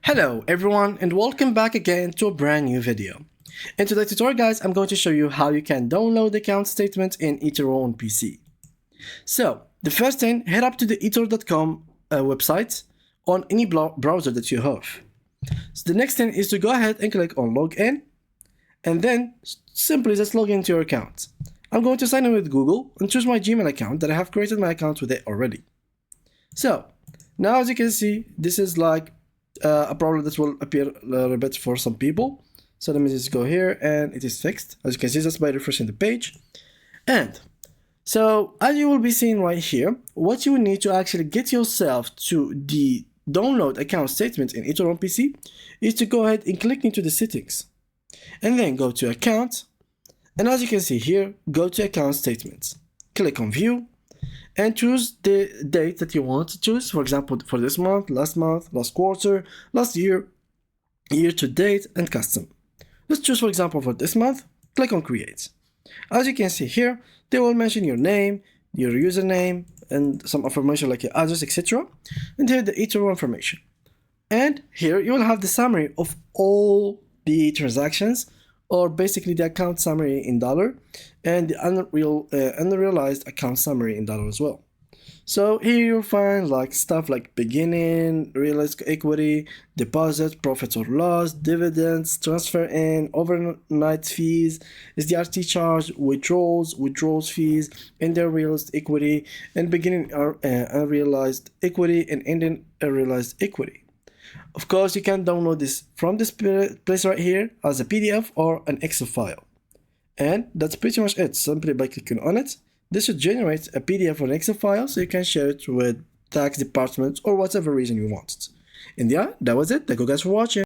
Hello everyone and welcome back again to a brand new video. In today's tutorial guys, I'm going to show you how you can download the account statement in Etoro on PC. So the first thing, head up to the etoro.com website on any browser that you have. So the next thing is to go ahead and click on login and then simply just log into your account. I'm going to sign in with Google and choose my Gmail account that I have created my account with it already. So now as you can see, this is like a problem that will appear a little bit for some people. So let me just go here and it is fixed, as you can see, just by refreshing the page. And so as you will be seeing right here, what you will need to actually get yourself to the download account statement in Etoro on PC is to go ahead and click into the settings and then go to account. And as you can see here, go to account statements, click on view and choose the date that you want to choose. For example, for this month, last quarter, last year, year to date, and custom. Let's choose, for example, for this month, click on create. As you can see here, they will mention your name, your username, and some information like your address, etc. And here the Etoro information. And here you will have the summary of all the transactions, or basically the account summary in dollar and the unrealized account summary in dollar as well. So here you'll find like stuff like beginning, realized equity, deposit, profits or loss, dividends, transfer in, overnight fees, SDRT charge, withdrawals fees, ending realized equity, and beginning unrealized equity and ending unrealized equity. Of course, you can download this from this place right here as a PDF or an Excel file. And that's pretty much it. Simply by clicking on it, this should generate a PDF or an Excel file so you can share it with tax department or whatever reason you want it. And yeah, that was it. Thank you guys for watching.